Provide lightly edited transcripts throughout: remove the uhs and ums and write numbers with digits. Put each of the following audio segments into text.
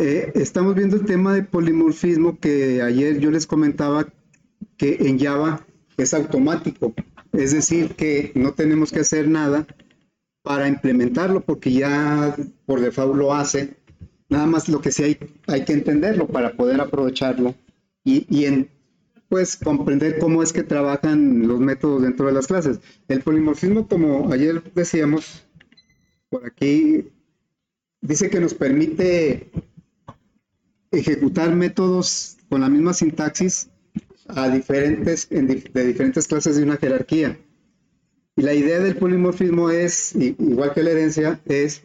Estamos viendo el tema de polimorfismo que ayer yo les comentaba que en Java es automático, es decir, que no tenemos que hacer nada para implementarlo porque ya por default lo hace. Nada más lo que sí hay que entenderlo para poder aprovecharlo pues comprender cómo es que trabajan los métodos dentro de las clases. El polimorfismo, como ayer decíamos, por aquí dice que nos permite ejecutar métodos con la misma sintaxis de diferentes clases de una jerarquía. Y la idea del polimorfismo es, igual que la herencia, es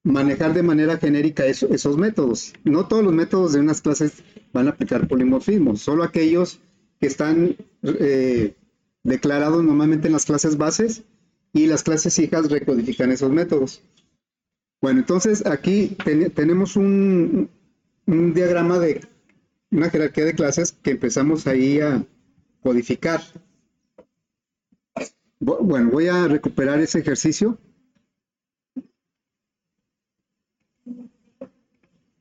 manejar de manera genérica esos métodos. No todos los métodos de unas clases van a aplicar polimorfismo, solo aquellos que están declarados normalmente en las clases bases y las clases hijas recodifican esos métodos. Bueno, entonces aquí tenemos un diagrama de una jerarquía de clases que empezamos ahí a codificar. Bueno, voy a recuperar ese ejercicio.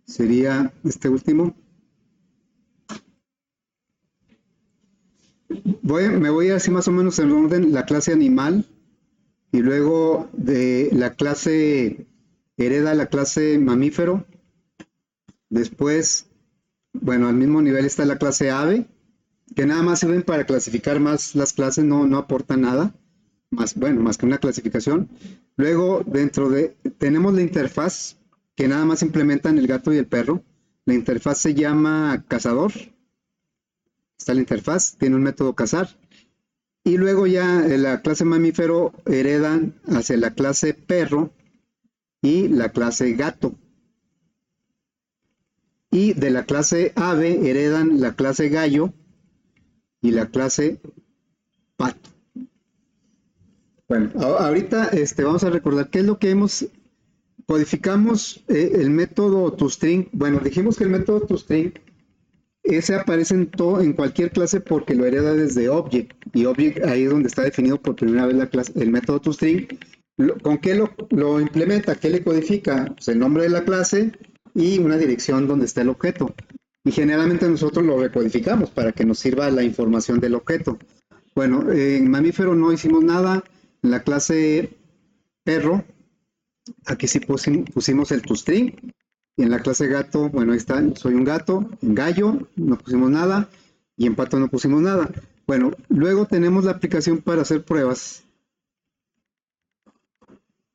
Sería este último. Me voy así más o menos en orden, la clase animal y luego de la clase hereda la clase mamífero. Después, bueno, al mismo nivel está la clase ave, que nada más sirven para clasificar más las clases, no aportan nada, más que una clasificación. Luego, tenemos la interfaz, que nada más implementan el gato y el perro. La interfaz se llama cazador. Está la interfaz, tiene un método cazar. Y luego ya la clase mamífero heredan hacia la clase perro y la clase gato. Y de la clase ave heredan la clase gallo y la clase pato. Bueno, ahorita vamos a recordar qué es lo que codificamos el método toString. Bueno, dijimos que el método toString ese aparece en cualquier clase porque lo hereda desde Object. Y Object ahí es donde está definido por primera vez el método toString. ¿Con qué lo implementa? ¿Qué le codifica? Pues el nombre de la clase y una dirección donde está el objeto. Y generalmente nosotros lo recodificamos para que nos sirva la información del objeto. Bueno, en mamífero no hicimos nada. En la clase perro, aquí sí pusimos el toString. Y en la clase gato, bueno, ahí está, soy un gato. En gallo no pusimos nada. Y en pato no pusimos nada. Bueno, luego tenemos la aplicación para hacer pruebas.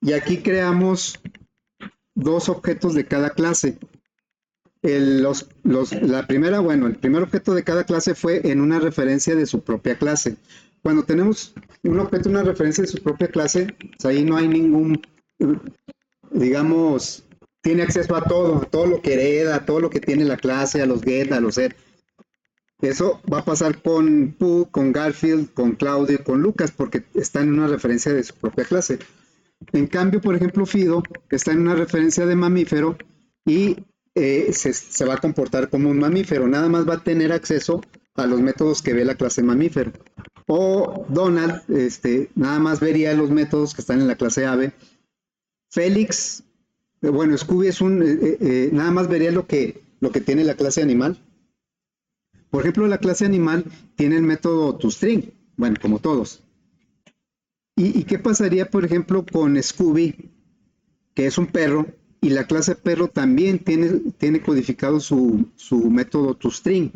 Y aquí creamos dos objetos de cada clase. La primera, bueno, el primer objeto de cada clase fue en una referencia de su propia clase. Cuando tenemos un objeto en una referencia de su propia clase, pues ahí no hay ningún, digamos, tiene acceso a todo lo que hereda, a todo lo que tiene la clase, a los get, a los set. Eso va a pasar con Pooh, con Garfield, con Claudio, con Lucas, porque están en una referencia de su propia clase. En cambio, por ejemplo, Fido está en una referencia de mamífero y se va a comportar como un mamífero. Nada más va a tener acceso a los métodos que ve la clase mamífero. O Donald, nada más vería los métodos que están en la clase ave. Félix, bueno, Scooby nada más vería lo que tiene la clase animal. Por ejemplo, la clase animal tiene el método toString, bueno, como todos. ¿Y qué pasaría, por ejemplo, con Scooby, que es un perro, y la clase perro también tiene codificado su método toString?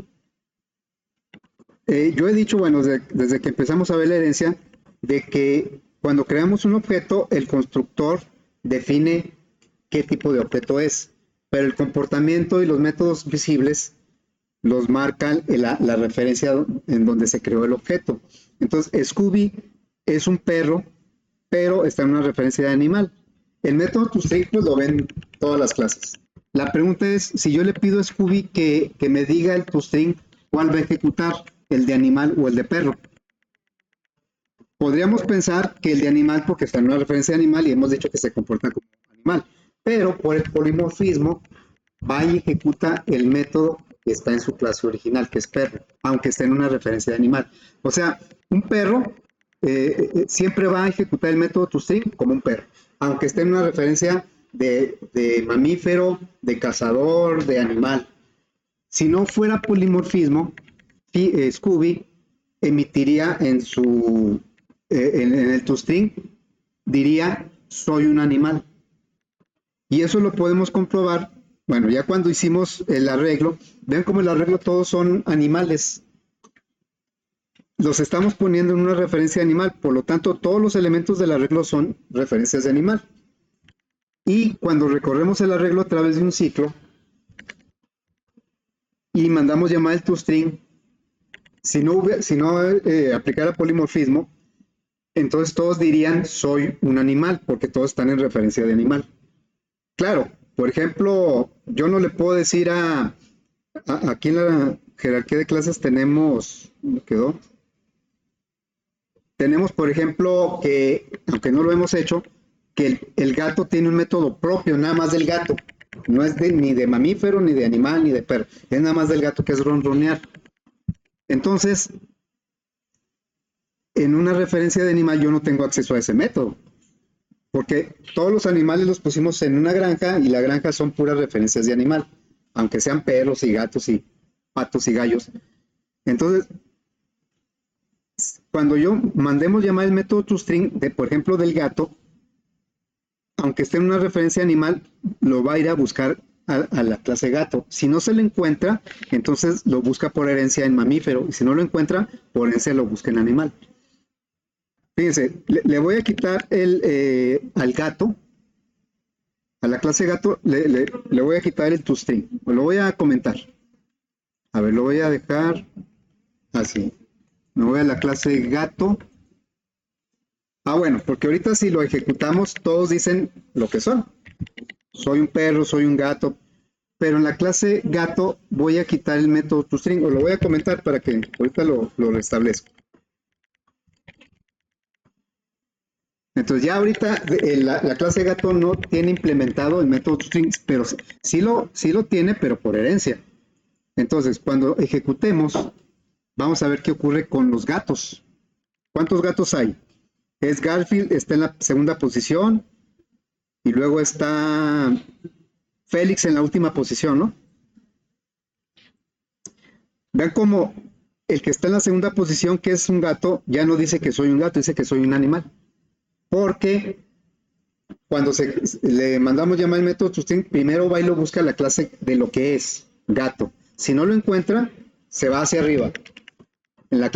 Yo he dicho, bueno, desde que empezamos a ver la herencia, de que cuando creamos un objeto, el constructor define qué tipo de objeto es, pero el comportamiento y los métodos visibles los marcan la referencia en donde se creó el objeto. Entonces, Scooby es un perro, pero está en una referencia de animal. El método toString pues, lo ven todas las clases. La pregunta es, si yo le pido a Scooby que me diga el toString, ¿cuál va a ejecutar? ¿El de animal o el de perro? Podríamos pensar que el de animal porque está en una referencia de animal y hemos dicho que se comporta como animal, pero por el polimorfismo va y ejecuta el método que está en su clase original, que es perro, aunque esté en una referencia de animal. O sea, un perro siempre va a ejecutar el método toString como un perro, aunque esté en una referencia de mamífero, de cazador, de animal. Si no fuera polimorfismo, Scooby emitiría en el toString, diría soy un animal. Y eso lo podemos comprobar, bueno, ya cuando hicimos el arreglo, ven como el arreglo todos son animales. Los estamos poniendo en una referencia de animal, por lo tanto todos los elementos del arreglo son referencias de animal. Y cuando recorremos el arreglo a través de un ciclo y mandamos llamar el toString, si no aplicara polimorfismo, entonces todos dirían soy un animal, porque todos están en referencia de animal. Claro, por ejemplo, yo no le puedo decir aquí en la jerarquía de clases tenemos, ¿me quedó? Tenemos, por ejemplo, que, aunque no lo hemos hecho, que el gato tiene un método propio, nada más del gato. No es ni de mamífero, ni de animal, ni de perro. Es nada más del gato, que es ronronear. Entonces, en una referencia de animal yo no tengo acceso a ese método, porque todos los animales los pusimos en una granja y la granja son puras referencias de animal, aunque sean perros y gatos y patos y gallos. Entonces, cuando yo mandemos llamar el método toString, por ejemplo, del gato, aunque esté en una referencia animal, lo va a ir a buscar a la clase gato. Si no se le encuentra, entonces lo busca por herencia en mamífero. Y si no lo encuentra, por herencia lo busca en animal. Fíjense, le voy a quitar al gato, a la clase gato, le voy a quitar el toString. Lo voy a comentar. A ver, lo voy a dejar así. Me voy a la clase gato. Bueno, porque ahorita si lo ejecutamos, todos dicen lo que son. Soy un perro, soy un gato, pero en la clase gato voy a quitar el método toString, o lo voy a comentar para que ahorita lo restablezco. Entonces ya ahorita la clase gato no tiene implementado el método toString, pero sí lo tiene, pero por herencia. Entonces cuando ejecutemos, vamos a ver qué ocurre con los gatos. ¿Cuántos gatos hay? Es Garfield, está en la segunda posición, y luego está Félix en la última posición, ¿no? Vean cómo el que está en la segunda posición, que es un gato, ya no dice que soy un gato, dice que soy un animal. Porque cuando le mandamos llamar el método toString, primero va y lo busca la clase de lo que es gato. Si no lo encuentra, se va hacia arriba, en la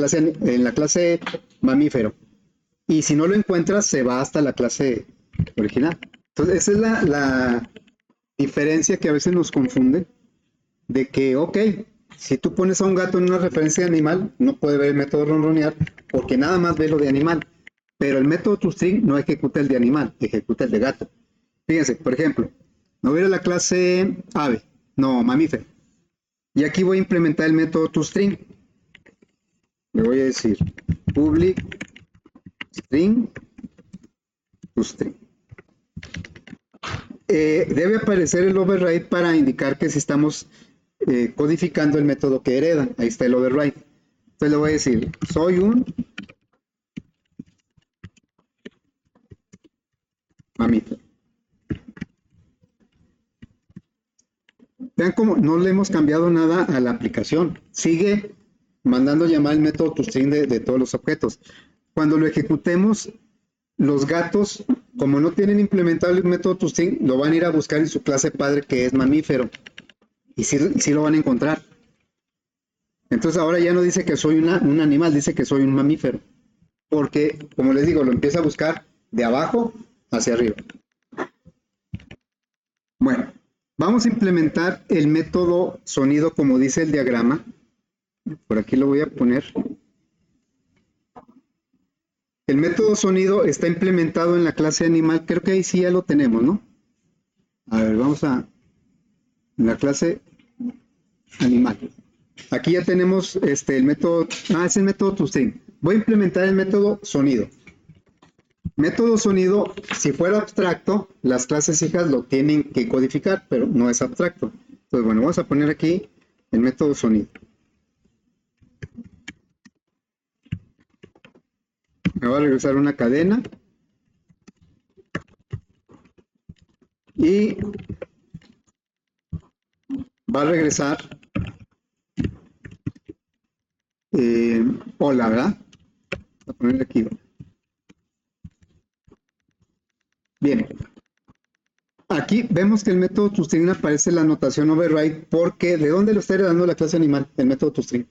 clase mamífero. Y si no lo encuentra, se va hasta la clase original. Entonces, esa es la diferencia que a veces nos confunde, de que, ok, si tú pones a un gato en una referencia de animal, no puede ver el método ronronear, porque nada más ve lo de animal. Pero el método toString no ejecuta el de animal, ejecuta el de gato. Fíjense, por ejemplo, me voy a la clase ave, no, mamífero. Y aquí voy a implementar el método toString. Le voy a decir public string toString. Debe aparecer el override para indicar que si estamos codificando el método que hereda. Ahí está el override. Entonces le voy a decir, soy un mamífero. Vean cómo no le hemos cambiado nada a la aplicación. Sigue mandando llamar el método toString de todos los objetos. Cuando lo ejecutemos, los gatos, como no tienen implementado el método toString, lo van a ir a buscar en su clase padre, que es mamífero. Y sí lo van a encontrar. Entonces ahora ya no dice que soy un animal, dice que soy un mamífero. Porque, como les digo, lo empieza a buscar de abajo hacia arriba. Bueno, vamos a implementar el método sonido como dice el diagrama. Por aquí lo voy a poner. El método sonido está implementado en la clase animal. Creo que ahí sí ya lo tenemos, ¿no? A ver, vamos a la clase animal. Aquí ya tenemos el método. Es el método toString. Voy a implementar el método sonido. Método sonido, si fuera abstracto, las clases hijas lo tienen que codificar, pero no es abstracto. Entonces, bueno, vamos a poner aquí el método sonido. Me va a regresar una cadena. y va a regresar hola, ¿verdad? Voy a ponerle aquí. Bien, aquí vemos que el método toString aparece en la notación override porque ¿de dónde lo está heredando la clase animal? El método toString.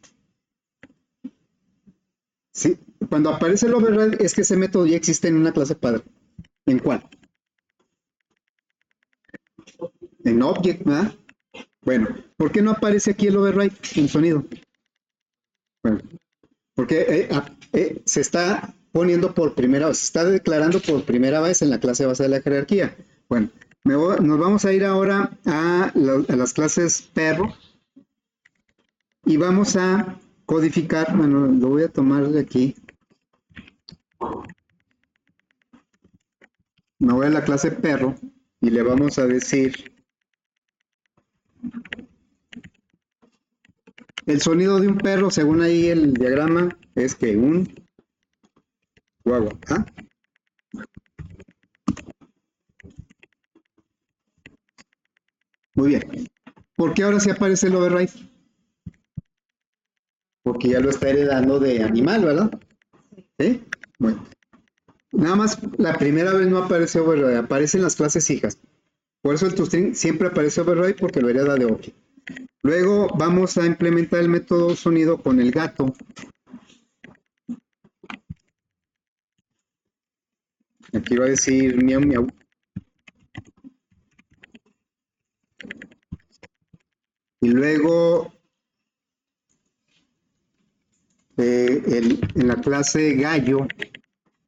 Sí, cuando aparece el override es que ese método ya existe en una clase padre. ¿En cuál? En object, ¿verdad? Bueno, ¿por qué no aparece aquí el override en sonido? Bueno, porque se está poniendo por primera vez, se está declarando por primera vez en la clase base de la jerarquía. Bueno, nos vamos a ir ahora a las clases perro y vamos a codificar, bueno, lo voy a tomar de aquí. Me voy a la clase perro y le vamos a decir el sonido de un perro, según ahí el diagrama, es que un guagua. ¿Ah? Muy bien. ¿Por qué ahora sí aparece el override? Porque ya lo está heredando de animal, ¿verdad? ¿Sí? Bueno. Nada más la primera vez no aparece override, aparece en las clases hijas. Por eso el toString siempre aparece override porque lo hereda de object. Luego vamos a implementar el método sonido con el gato. Aquí va a decir miau miau. Y luego en la clase gallo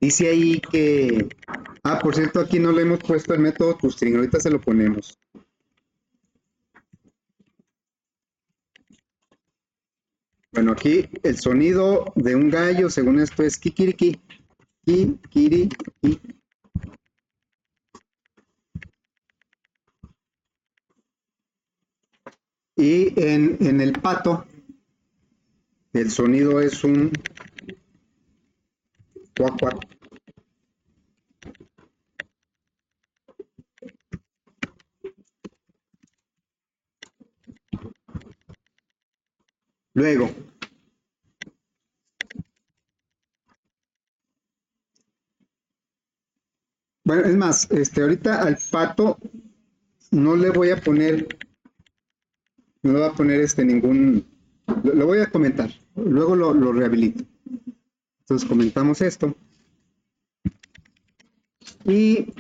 dice ahí que... Ah, por cierto, aquí no le hemos puesto el método toString, ahorita se lo ponemos. Bueno, aquí el sonido de un gallo, según esto, es kikiriki. Kikiriki. Y en el pato, el sonido es un cuac cuac. Luego, bueno, es más, ahorita al pato no le voy a poner, no le voy a poner ningún, lo voy a comentar, luego lo rehabilito. Entonces comentamos esto. Y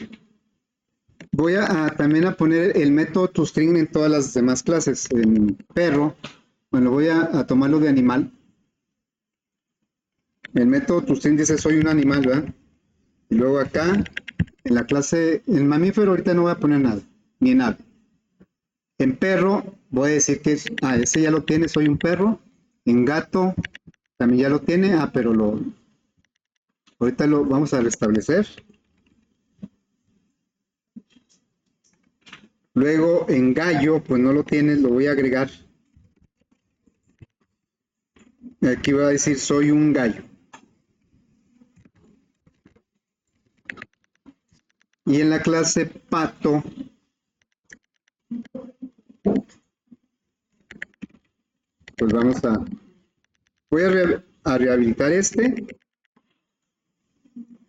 voy también a poner el método toString en todas las demás clases. En perro, bueno, voy a tomarlo de animal. El método toString dice soy un animal, ¿verdad? Y luego acá, en la clase, en mamífero ahorita no voy a poner nada, ni en ave. En perro voy a decir que ese ya lo tiene, soy un perro. En gato también ya lo tiene, pero ahorita lo vamos a restablecer. Luego en gallo, pues no lo tienes, lo voy a agregar. Aquí voy a decir soy un gallo. Y en la clase pato, pues voy a rehabilitar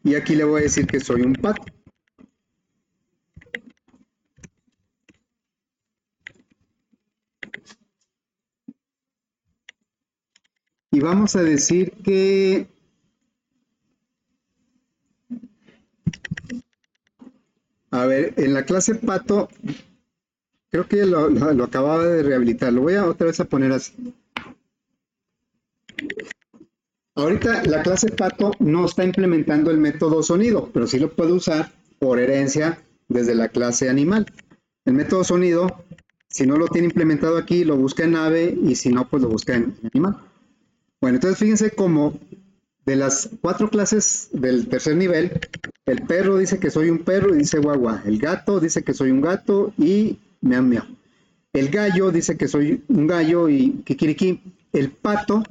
y aquí le voy a decir que soy un pato. Y vamos a decir que a ver, en la clase pato, creo que lo acababa de rehabilitar. Lo voy a otra vez a poner así. Ahorita la clase pato no está implementando el método sonido, pero sí lo puede usar por herencia desde la clase animal. El método sonido, si no lo tiene implementado aquí, lo busca en ave y si no, pues lo busca en animal. Bueno, entonces fíjense cómo de las 4 clases del tercer nivel, el perro dice que soy un perro y dice guagua. El gato dice que soy un gato y miau miau. El gallo dice que soy un gallo y kikiriki. El pato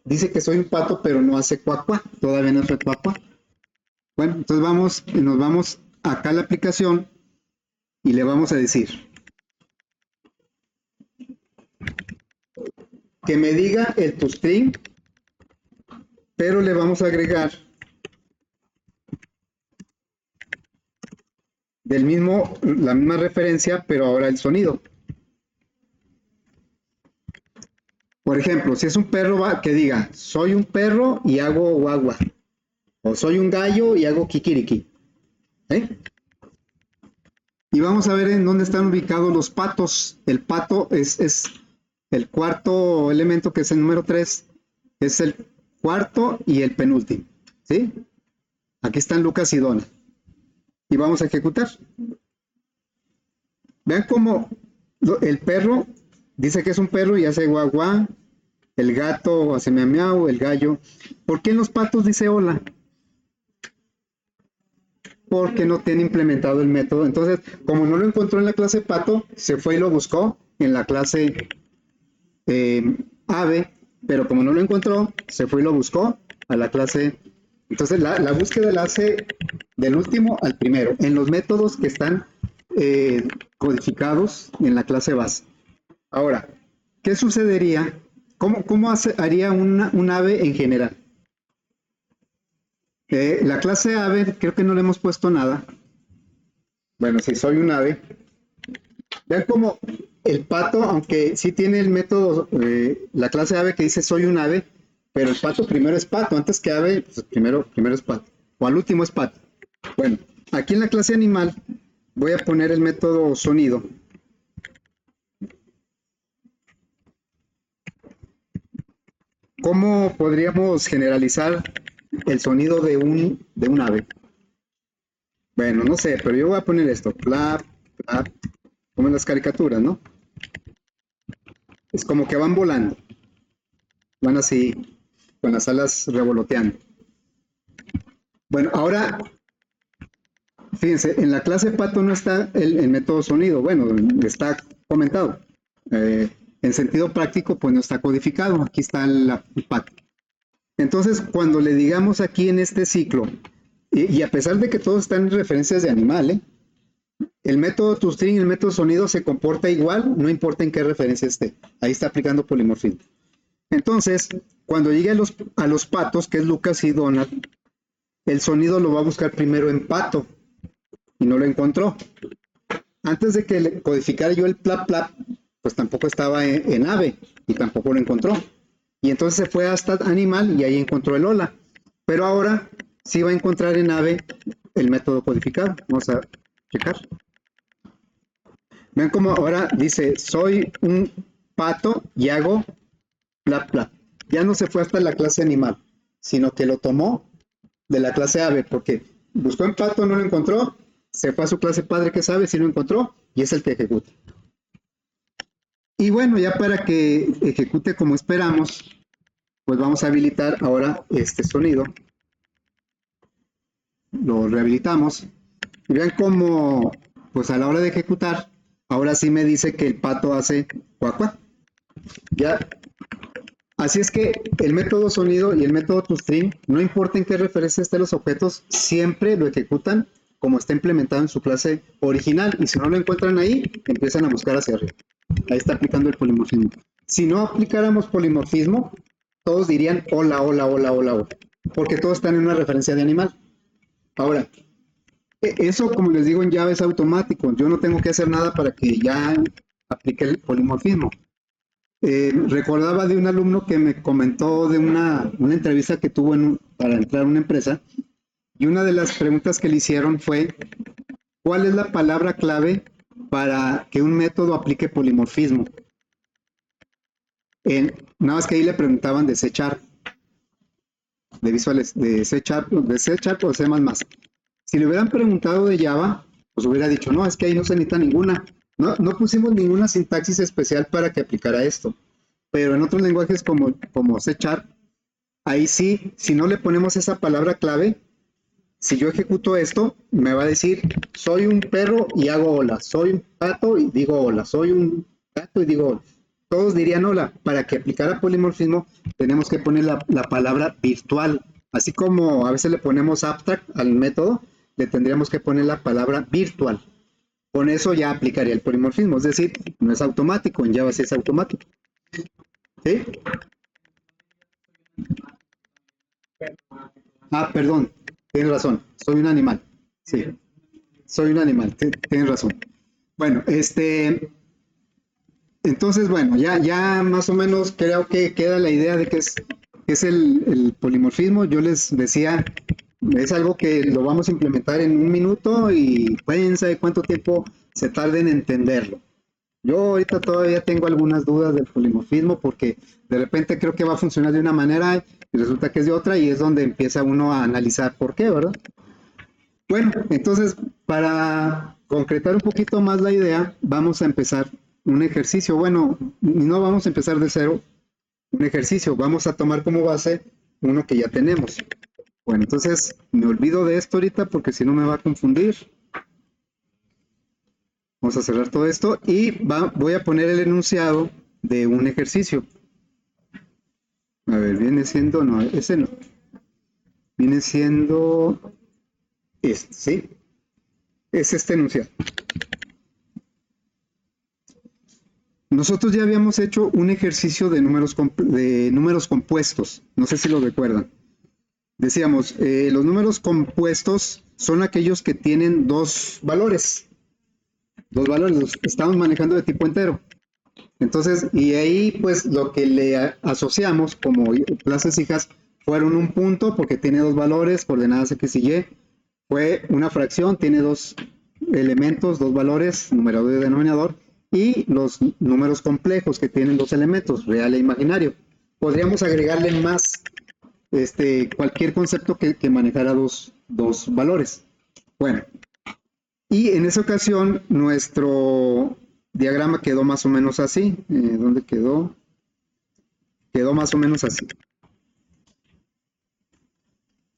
dice que soy un pato, pero no hace cuac todavía no hace cuac. Bueno, entonces nos vamos acá a la aplicación y le vamos a decir que me diga el toString, pero le vamos a agregar la misma referencia, pero ahora el sonido. Por ejemplo, si es un perro, que diga, soy un perro y hago guagua. O soy un gallo y hago kikiriki. ¿Eh? Y vamos a ver en dónde están ubicados los patos. El pato es el cuarto elemento, que es el número 3. Es el cuarto y el penúltimo. ¿Sí? Aquí están Lucas y Donna. Y vamos a ejecutar. Vean cómo el perro dice que es un perro y hace guagua. El gato hace miau miau, el gallo. ¿Por qué en los patos dice hola? Porque no tiene implementado el método. Entonces, como no lo encontró en la clase pato, se fue y lo buscó en la clase ave, pero como no lo encontró, se fue y lo buscó a la clase. Entonces, la búsqueda la hace del último al primero, en los métodos que están codificados en la clase base. Ahora, ¿qué sucedería? ¿Cómo haría un ave en general? La clase ave, creo que no le hemos puesto nada. Bueno, si soy un ave. Vean cómo el pato, aunque sí tiene el método, la clase ave que dice soy un ave, pero el pato primero es pato, antes que ave, pues primero es pato, o al último es pato. Bueno, aquí en la clase animal voy a poner el método sonido. ¿Cómo podríamos generalizar el sonido de un ave? Bueno, no sé, pero yo voy a poner esto, plap, plap, como en las caricaturas, ¿no? Es como que van volando, van así, con las alas revoloteando. Bueno, ahora, fíjense, en la clase pato no está el método sonido, bueno, está comentado. En sentido práctico, pues no está codificado, aquí está el pato. Entonces, cuando le digamos aquí en este ciclo, y a pesar de que todos están en referencias de animal, el método toString y el método sonido se comporta igual, no importa en qué referencia esté. Ahí está aplicando polimorfismo. Entonces, cuando llegue a los patos, que es Lucas y Donald, el sonido lo va a buscar primero en pato y no lo encontró. Antes de que le codificara yo el plap plap, pues tampoco estaba en ave y tampoco lo encontró. Y entonces se fue hasta animal y ahí encontró el hola. Pero ahora sí va a encontrar en ave el método codificado. Vamos a checar. Vean cómo ahora dice, soy un pato y hago plap plap. Ya no se fue hasta la clase animal, sino que lo tomó de la clase ave, porque buscó en pato, no lo encontró, se fue a su clase padre que sabe, sí lo encontró, y es el que ejecuta. Y bueno, ya para que ejecute como esperamos, pues vamos a habilitar ahora este sonido. Lo rehabilitamos. Y vean cómo, pues a la hora de ejecutar, ahora sí me dice que el pato hace cuac cuac. Ya. Así es que el método sonido y el método toString, no importa en qué referencia estén los objetos, siempre lo ejecutan como está implementado en su clase original. Y si no lo encuentran ahí, empiezan a buscar hacia arriba. Ahí está aplicando el polimorfismo. Si no aplicáramos polimorfismo, todos dirían hola, hola, hola, hola, hola, porque todos están en una referencia de animal. Ahora, eso, como les digo, en Java es automático. Yo no tengo que hacer nada para que ya aplique el polimorfismo. Recordaba de un alumno que me comentó de una entrevista que tuvo para entrar a una empresa, y una de las preguntas que le hicieron fue, ¿cuál es la palabra clave para que un método aplique polimorfismo? Nada más que ahí le preguntaban de C#, de visuales, de C# o C++. Si le hubieran preguntado de Java, pues hubiera dicho, no, es que ahí no se necesita ninguna. No pusimos ninguna sintaxis especial para que aplicara esto. Pero en otros lenguajes como C#, ahí sí, si no le ponemos esa palabra clave, si yo ejecuto esto, me va a decir, soy un perro y hago hola, soy un pato y digo hola, soy un gato y digo hola. Todos dirían hola. Para que aplicara polimorfismo, tenemos que poner la palabra virtual. Así como a veces le ponemos abstract al método, le tendríamos que poner la palabra virtual. con eso ya aplicaría el polimorfismo, es decir, no es automático, en Java sí es automático. ¿Sí? Ah, perdón, tienes razón, soy un animal. Sí, soy un animal, tienes razón. Bueno, entonces, bueno, ya más o menos creo que queda la idea de qué es el polimorfismo. Yo les decía, es algo que lo vamos a implementar en un minuto y pueden saber cuánto tiempo se tarde en entenderlo. Yo ahorita todavía tengo algunas dudas del polimorfismo porque de repente creo que va a funcionar de una manera y resulta que es de otra y es donde empieza uno a analizar por qué, ¿verdad? Bueno, entonces para concretar un poquito más la idea, vamos a empezar un ejercicio. Bueno, no vamos a empezar de cero, un ejercicio. Vamos a tomar como base uno que ya tenemos. Bueno, entonces me olvido de esto ahorita porque si no me va a confundir. Vamos a cerrar todo esto y voy a poner el enunciado de un ejercicio. A ver, viene siendo, no, ese no. Viene siendo este, ¿sí? Es este enunciado. Nosotros ya habíamos hecho un ejercicio de números compuestos. No sé si lo recuerdan. Decíamos, los números compuestos son aquellos que tienen dos valores. Dos valores los estamos manejando de tipo entero. Entonces, y ahí pues lo que le asociamos como clases hijas fueron un punto porque tiene dos valores, coordenadas X y Y. Fue una fracción, tiene dos elementos, dos valores, numerador y denominador. Y los números complejos que tienen dos elementos, real e imaginario. Podríamos agregarle más cualquier concepto que manejara dos valores. Bueno, y en esa ocasión nuestro diagrama quedó más o menos así. ¿Dónde quedó? Quedó más o menos así.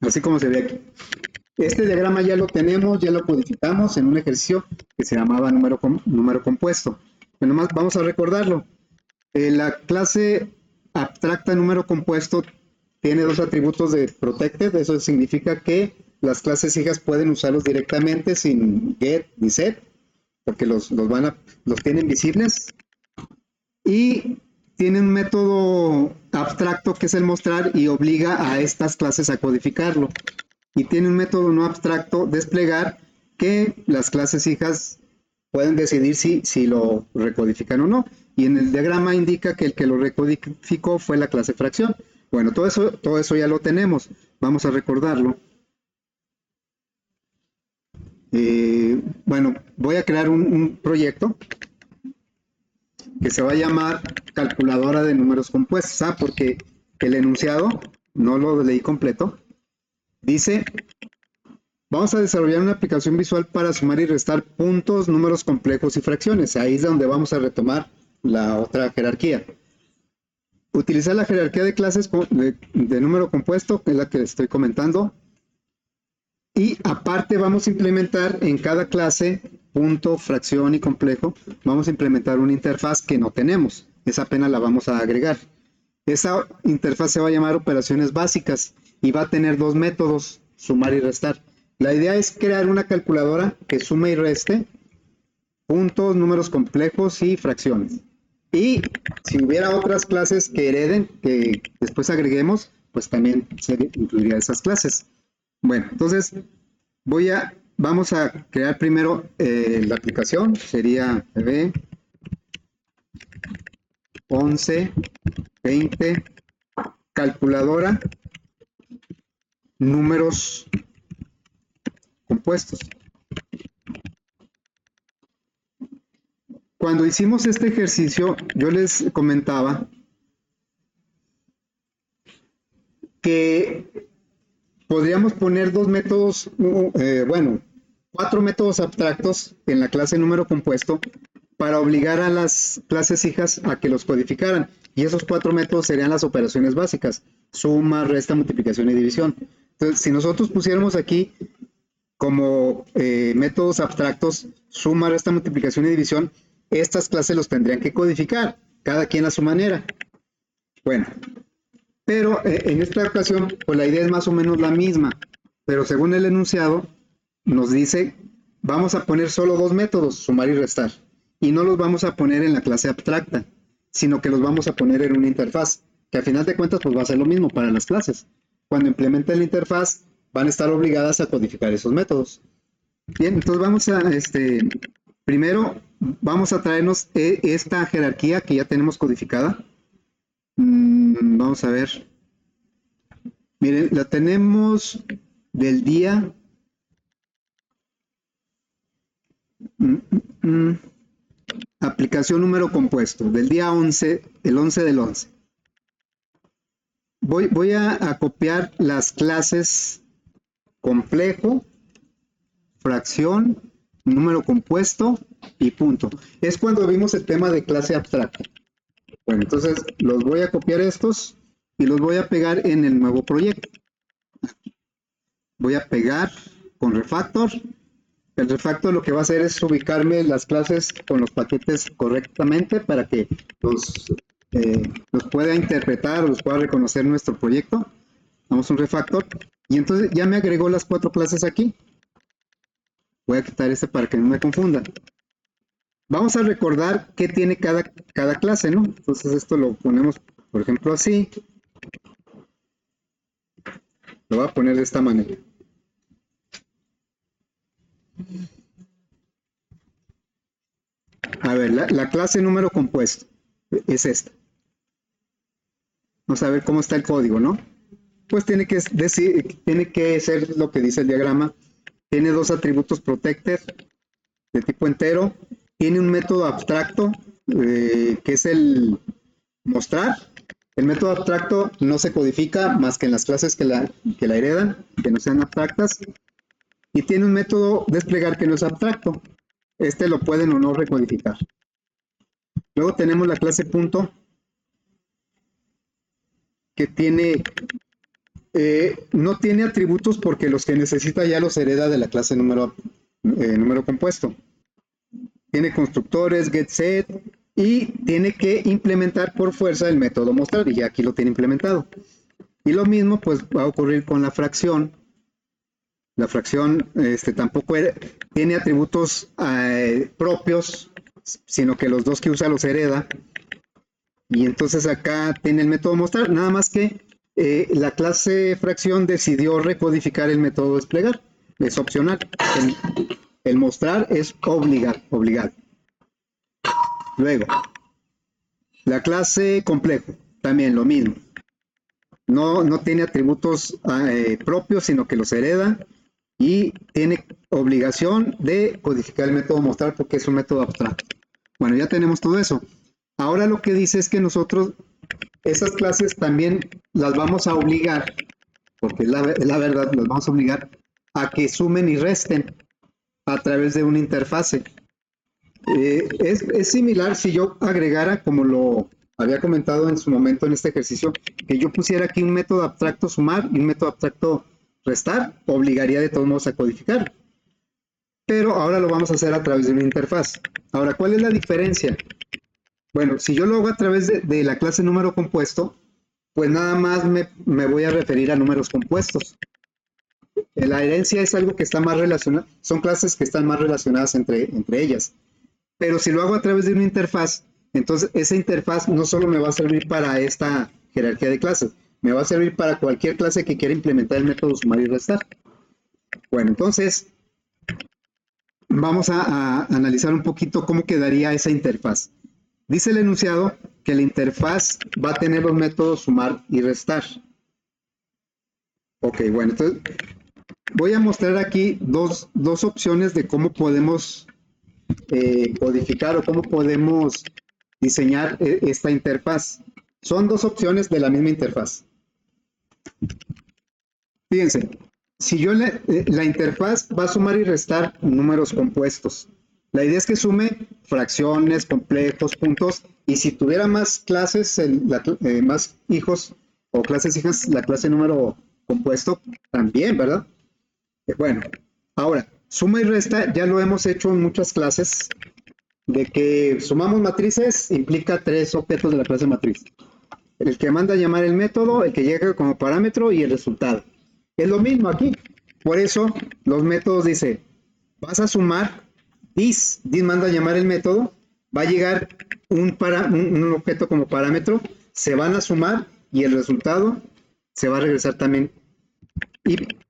Así como se ve aquí. Este diagrama ya lo tenemos, ya lo codificamos en un ejercicio que se llamaba número compuesto. Bueno, más vamos a recordarlo. La clase abstracta número compuesto tiene dos atributos de protected. Eso significa que las clases hijas pueden usarlos directamente sin get ni set, porque los tienen visibles. Y tiene un método abstracto que es el mostrar y obliga a estas clases a codificarlo. Y tiene un método no abstracto, desplegar, que las clases hijas pueden decidir si lo recodifican o no. Y en el diagrama indica que el que lo recodificó fue la clase fracción. Bueno, todo eso ya lo tenemos. Vamos a recordarlo. Bueno, voy a crear un proyecto que se va a llamar calculadora de números compuestos. Porque el enunciado, no lo leí completo, dice: vamos a desarrollar una aplicación visual para sumar y restar puntos, números complejos y fracciones. Ahí es donde vamos a retomar la otra jerarquía. Utilizar la jerarquía de clases de número compuesto, que es la que estoy comentando. Y aparte vamos a implementar en cada clase, punto, fracción y complejo, vamos a implementar una interfaz que no tenemos. Esa apenas la vamos a agregar. Esa interfaz se va a llamar operaciones básicas y va a tener dos métodos, sumar y restar. La idea es crear una calculadora que sume y reste puntos, números complejos y fracciones. Y si hubiera otras clases que hereden, que después agreguemos, pues también se incluiría esas clases. Bueno, entonces vamos a crear primero la aplicación. Sería PB 11, 20, calculadora, números compuestos. Cuando hicimos este ejercicio, yo les comentaba que podríamos poner dos métodos, cuatro métodos abstractos en la clase número compuesto para obligar a las clases hijas a que los codificaran. Y esos cuatro métodos serían las operaciones básicas: suma, resta, multiplicación y división. Entonces, si nosotros pusiéramos aquí como métodos abstractos suma, resta, multiplicación y división, estas clases los tendrían que codificar, cada quien a su manera. Bueno, pero en esta ocasión, pues la idea es más o menos la misma, pero según el enunciado, nos dice vamos a poner solo dos métodos, sumar y restar. Y no los vamos a poner en la clase abstracta, sino que los vamos a poner en una interfaz, que al final de cuentas pues va a ser lo mismo para las clases. Cuando implementen la interfaz, van a estar obligadas a codificar esos métodos. Bien, entonces vamos a, primero vamos a traernos esta jerarquía que ya tenemos codificada. Vamos a ver. Miren, la tenemos del día. Aplicación número compuesto, del día 11, el 11 del 11. Voy a copiar las clases complejo, fracción, número compuesto y punto. Es cuando vimos el tema de clase abstracta. Bueno, entonces los voy a copiar estos y los voy a pegar en el nuevo proyecto. Voy a pegar con refactor. El refactor lo que va a hacer es ubicarme las clases con los paquetes correctamente para que los pueda interpretar o los pueda reconocer nuestro proyecto. Damos un refactor y entonces ya me agregó las 4 clases aquí. Voy a quitar este para que no me confunda. Vamos a recordar qué tiene cada clase, ¿no? Entonces esto lo ponemos, por ejemplo, así. Lo voy a poner de esta manera. A ver, la clase número compuesto es esta. Vamos a ver cómo está el código, ¿no? Pues tiene que ser lo que dice el diagrama. Tiene 2 atributos protected de tipo entero. Tiene un método abstracto que es el mostrar. El método abstracto no se codifica más que en las clases que la heredan, que no sean abstractas. Y tiene un método desplegar que no es abstracto. Este lo pueden o no recodificar. Luego tenemos la clase punto, que tiene, no tiene atributos porque los que necesita ya los hereda de la clase número compuesto. Tiene constructores, getSet, y tiene que implementar por fuerza el método mostrar, y ya aquí lo tiene implementado. Y lo mismo pues va a ocurrir con la fracción. La fracción tampoco tiene atributos propios, sino que los dos que usa los hereda. Y entonces acá tiene el método mostrar, nada más que la clase fracción decidió recodificar el método desplegar. Es opcional. El mostrar es obligado. Luego, la clase complejo, también lo mismo. No tiene atributos propios, sino que los hereda. Y tiene obligación de codificar el método mostrar porque es un método abstracto. Bueno, ya tenemos todo eso. Ahora lo que dice es que nosotros esas clases también las vamos a obligar, porque es la verdad, las vamos a obligar a que sumen y resten a través de una interfase. Es similar si yo agregara, como lo había comentado en su momento en este ejercicio, que yo pusiera aquí un método abstracto sumar y un método abstracto restar, obligaría de todos modos a codificar. Pero ahora lo vamos a hacer a través de una interfaz. Ahora, ¿cuál es la diferencia? Bueno, si yo lo hago a través de la clase número compuesto, pues nada más me voy a referir a números compuestos. La herencia es algo que está más relacionado, son clases que están más relacionadas entre ellas. Pero si lo hago a través de una interfaz, entonces esa interfaz no solo me va a servir para esta jerarquía de clases, me va a servir para cualquier clase que quiera implementar el método sumar y restar. Bueno, entonces vamos a analizar un poquito cómo quedaría esa interfaz. Dice el enunciado que la interfaz va a tener los métodos sumar y restar. Ok, bueno, entonces voy a mostrar aquí dos opciones de cómo podemos codificar o cómo podemos diseñar esta interfaz. Son 2 opciones de la misma interfaz. Fíjense, si yo la interfaz va a sumar y restar números compuestos. La idea es que sume fracciones, complejos, puntos, y si tuviera más clases, más hijos o clases hijas, la clase número compuesto también, ¿verdad? Bueno, ahora, suma y resta ya lo hemos hecho en muchas clases, de que sumamos matrices implica 3 objetos de la clase matriz. El que manda a llamar el método, el que llega como parámetro y el resultado. Es lo mismo aquí. Por eso los métodos dice vas a sumar this manda a llamar el método, va a llegar un objeto como parámetro, se van a sumar y el resultado se va a regresar también.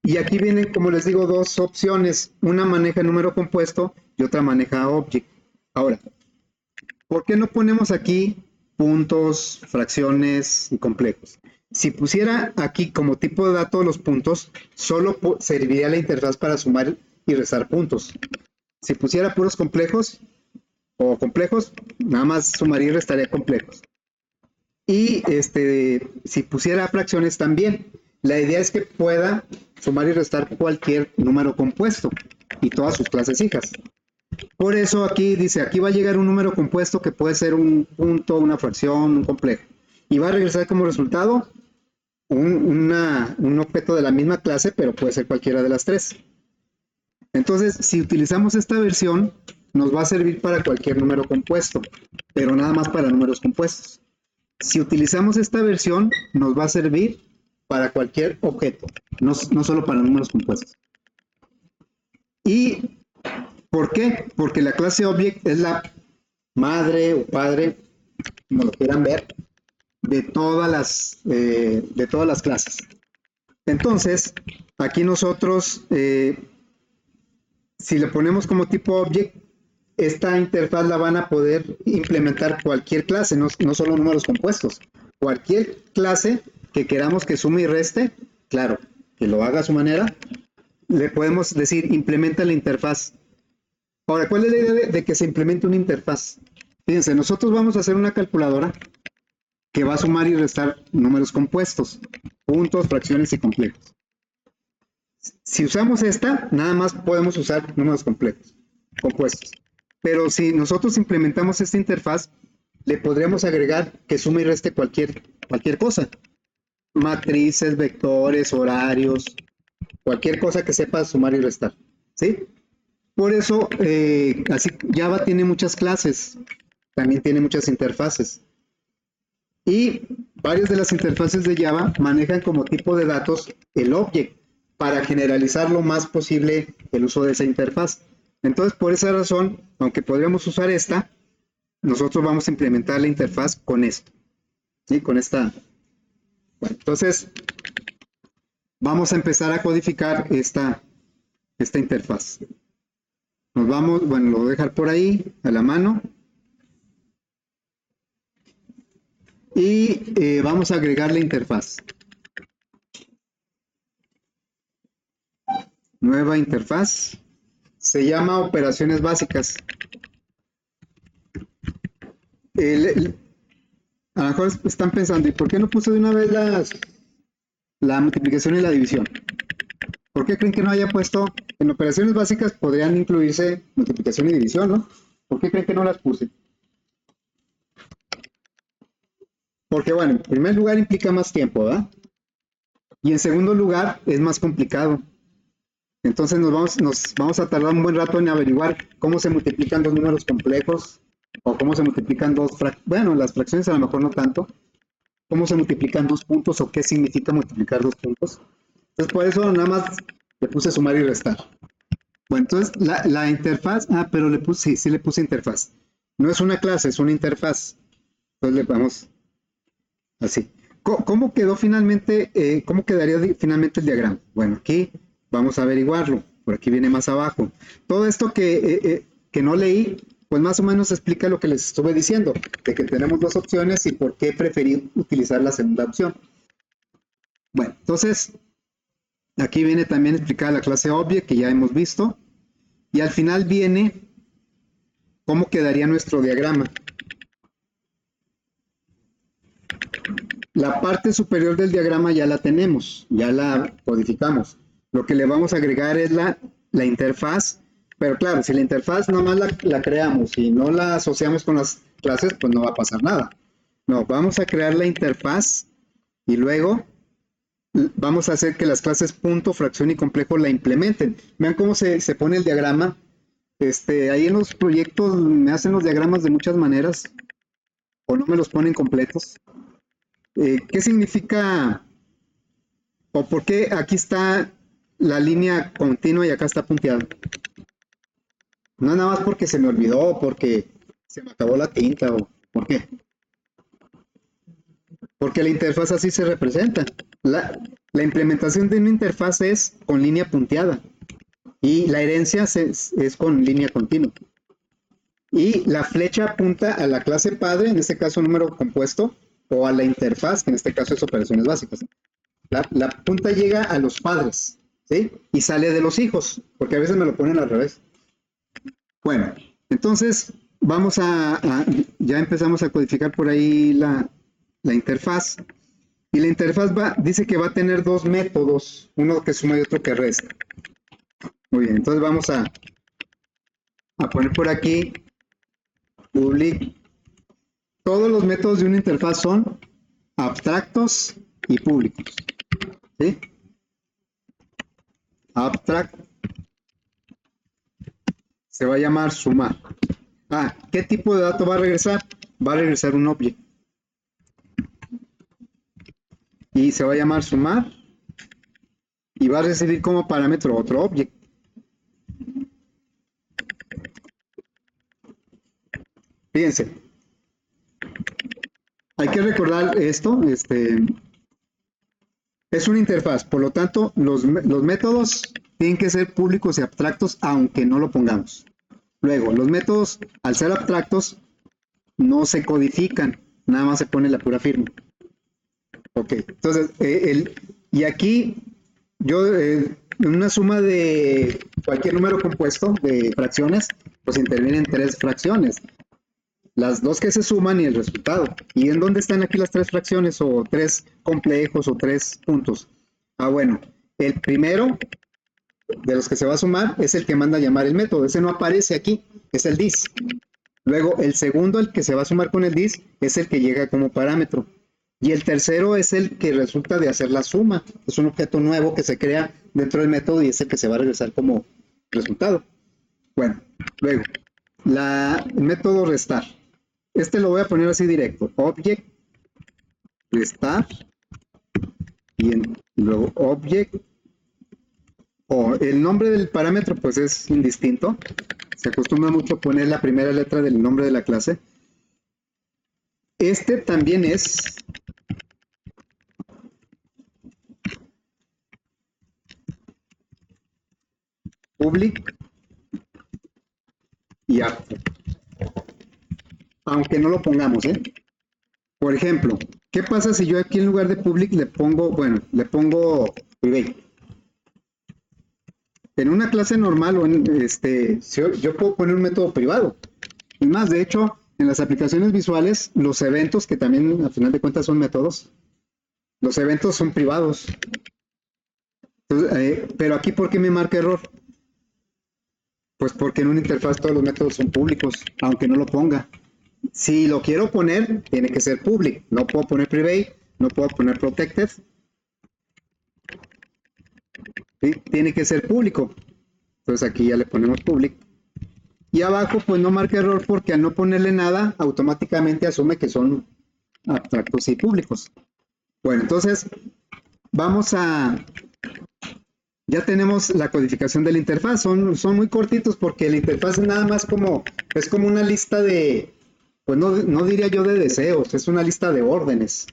Y aquí vienen, como les digo, dos opciones. Una maneja número compuesto y otra maneja object. Ahora, ¿por qué no ponemos aquí puntos, fracciones y complejos? Si pusiera aquí como tipo de dato los puntos, solo serviría la interfaz para sumar y restar puntos. Si pusiera puros complejos o complejos, nada más sumaría y restaría complejos. Y si pusiera fracciones también, la idea es que pueda sumar y restar cualquier número compuesto y todas sus clases hijas. Por eso aquí dice, aquí va a llegar un número compuesto que puede ser un punto, una fracción, un complejo. Y va a regresar como resultado un objeto de la misma clase, pero puede ser cualquiera de las tres. Entonces, si utilizamos esta versión, nos va a servir para cualquier número compuesto, pero nada más para números compuestos. Si utilizamos esta versión, nos va a servir para cualquier objeto, no solo para números compuestos. ¿Y por qué? Porque la clase object es la madre o padre, como lo quieran ver, de todas las clases. Entonces, aquí nosotros, si le ponemos como tipo object, esta interfaz la van a poder implementar cualquier clase, no solo números compuestos. Cualquier clase que queramos que sume y reste, claro, que lo haga a su manera, le podemos decir implementa la interfaz. Ahora, ¿cuál es la idea de que se implemente una interfaz? Fíjense, nosotros vamos a hacer una calculadora que va a sumar y restar números compuestos, puntos, fracciones y complejos. Si usamos esta, nada más podemos usar números compuestos. Pero si nosotros implementamos esta interfaz, le podríamos agregar que sume y reste cualquier cosa. Matrices, vectores, horarios, cualquier cosa que sepa sumar y restar. ¿Sí? Por eso, así Java tiene muchas clases, también tiene muchas interfaces. Y varias de las interfaces de Java manejan como tipo de datos el object para generalizar lo más posible el uso de esa interfaz. Entonces, por esa razón, aunque podríamos usar esta, nosotros vamos a implementar la interfaz con esto. ¿Sí? Con esta. Bueno, entonces, vamos a empezar a codificar esta interfaz. Nos vamos, bueno, lo voy a dejar por ahí, a la mano. Y vamos a agregar la interfaz. Nueva interfaz. Se llama operaciones básicas. A lo mejor están pensando, ¿y por qué no puso de una vez la multiplicación y la división? ¿Por qué creen que no haya puesto? En operaciones básicas podrían incluirse multiplicación y división, ¿no? ¿Por qué creen que no las puse? Porque, bueno, en primer lugar implica más tiempo, ¿verdad? Y en segundo lugar es más complicado. Entonces nos vamos a tardar un buen rato en averiguar cómo se multiplican dos números complejos o cómo se multiplican bueno, las fracciones a lo mejor no tanto, cómo se multiplican dos puntos o qué significa multiplicar dos puntos. Entonces por eso nada más le puse sumar y restar. Bueno, entonces la interfaz, pero sí le puse interfaz. No es una clase, es una interfaz. Entonces le vamos así. ¿Cómo quedó finalmente, cómo quedaría finalmente el diagrama? Bueno, aquí vamos a averiguarlo. Por aquí viene más abajo. Todo esto que no leí, pues más o menos explica lo que les estuve diciendo, de que tenemos dos opciones y por qué preferí utilizar la segunda opción. Bueno, entonces, aquí viene también explicada la clase object que ya hemos visto. Y al final viene cómo quedaría nuestro diagrama. La parte superior del diagrama ya la tenemos, ya la codificamos. Lo que le vamos a agregar es la interfaz, pero claro, si la interfaz nomás la creamos y no la asociamos con las clases, pues no va a pasar nada. No, vamos a crear la interfaz y luego vamos a hacer que las clases punto, fracción y complejo la implementen. Vean cómo se pone el diagrama. Ahí en los proyectos me hacen los diagramas de muchas maneras o no me los ponen completos. ¿Qué significa o por qué aquí está la línea continua y acá está punteado? No nada más porque se me olvidó, porque se me acabó la tinta o ¿por qué? Porque la interfaz así se representa. La implementación de una interfaz es con línea punteada y la herencia es con línea continua. Y la flecha apunta a la clase padre, en este caso número compuesto, o a la interfaz, que en este caso es operaciones básicas. La punta llega a los padres, ¿sí? Y sale de los hijos, porque a veces me lo ponen al revés. Bueno, entonces vamos ya empezamos a codificar por ahí la interfaz. Y la interfaz dice que va a tener dos métodos, uno que suma y otro que resta. Muy bien, entonces vamos a poner por aquí public. Todos los métodos de una interfaz son abstractos y públicos. ¿Sí? Abstract se va a llamar sumar. ¿Qué tipo de dato va a regresar? Va a regresar un objeto. Y se va a llamar sumar y va a recibir como parámetro otro objeto. Fíjense, hay que recordar esto, es una interfaz, por lo tanto, los métodos tienen que ser públicos y abstractos, aunque no lo pongamos. Luego, los métodos, al ser abstractos, no se codifican, nada más se pone la pura firma. Ok, entonces, y aquí, en una suma de cualquier número compuesto de fracciones, pues intervienen tres fracciones. Las dos que se suman y el resultado. ¿Y en dónde están aquí las tres fracciones o tres complejos o tres puntos? Bueno, el primero de los que se va a sumar es el que manda a llamar el método. Ese no aparece aquí, es el dis. Luego, el segundo, el que se va a sumar con el dis, es el que llega como parámetro. Y el tercero es el que resulta de hacer la suma. Es un objeto nuevo que se crea dentro del método y es el que se va a regresar como resultado. Bueno, luego, el método restar. Lo voy a poner así directo. Object, restar, y luego object, el nombre del parámetro pues es indistinto. Se acostumbra mucho a poner la primera letra del nombre de la clase. También es public y after. Aunque no lo pongamos, ¿eh? Por ejemplo, ¿qué pasa si yo aquí en lugar de public le pongo private? En una clase normal yo puedo poner un método privado. Y más, de hecho, en las aplicaciones visuales, los eventos, que también al final de cuentas son métodos, los eventos son privados. Entonces, pero aquí, ¿por qué me marca error? Pues porque en una interfaz todos los métodos son públicos, aunque no lo ponga. Si lo quiero poner, tiene que ser public. No puedo poner private, no puedo poner protected. ¿Sí? Tiene que ser público. Entonces aquí ya le ponemos public. Y abajo pues no marca error porque al no ponerle nada, automáticamente asume que son abstractos y públicos. Bueno, entonces ya tenemos la codificación de la interfaz. Son muy cortitos porque la interfaz es nada más es como una lista de, pues no diría yo de deseos, es una lista de órdenes.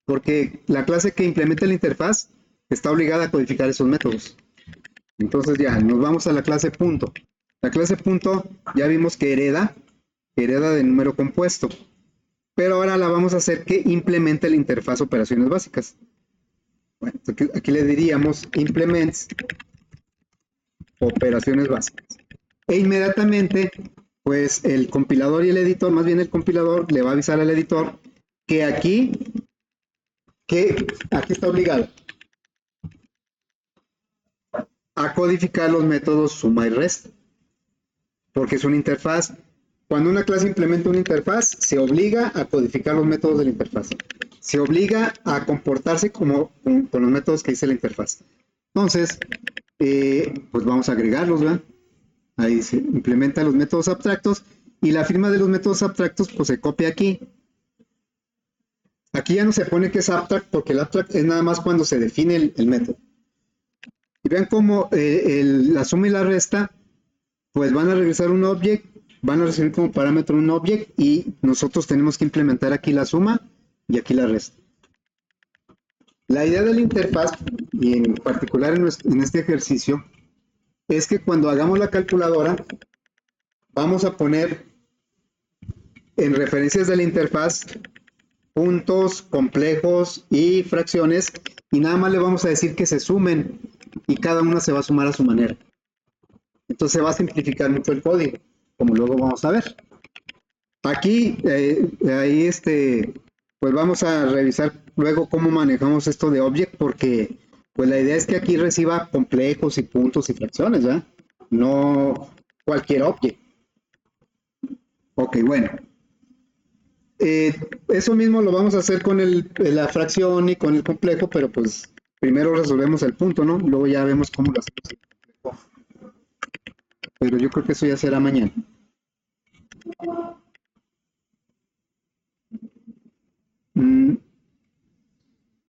Porque la clase que implementa la interfaz está obligada a codificar esos métodos. Entonces ya, nos vamos a la clase punto. La clase punto ya vimos que hereda de número compuesto. Pero ahora la vamos a hacer que implemente la interfaz operaciones básicas. Bueno, aquí le diríamos implements operaciones básicas. E inmediatamente, pues el compilador y el editor, más bien el compilador, le va a avisar al editor que aquí está obligado a codificar los métodos suma y resta. Porque es una interfaz. Cuando una clase implementa una interfaz, se obliga a codificar los métodos de la interfaz. Se obliga a comportarse con los métodos que dice la interfaz. Entonces, pues vamos a agregarlos, ¿verdad? Ahí se implementa los métodos abstractos y la firma de los métodos abstractos pues se copia aquí. Aquí ya no se pone que es abstract porque el abstract es nada más cuando se define el método. Y vean cómo la suma y la resta pues van a regresar un object, van a recibir como parámetro un object y nosotros tenemos que implementar aquí la suma y aquí la resta. La idea de la interfaz, y en particular en este ejercicio, es que cuando hagamos la calculadora, vamos a poner en referencias de la interfaz puntos, complejos y fracciones, y nada más le vamos a decir que se sumen y cada una se va a sumar a su manera. Entonces se va a simplificar mucho el código, como luego vamos a ver. Aquí, ahí pues vamos a revisar luego cómo manejamos esto de object, porque pues la idea es que aquí reciba complejos y puntos y fracciones, ¿verdad? No cualquier object. Ok, bueno. Eso mismo lo vamos a hacer con la fracción y con el complejo, pero pues primero resolvemos el punto, ¿no? Luego ya vemos cómo lo hacemos. Pero yo creo que eso ya será mañana.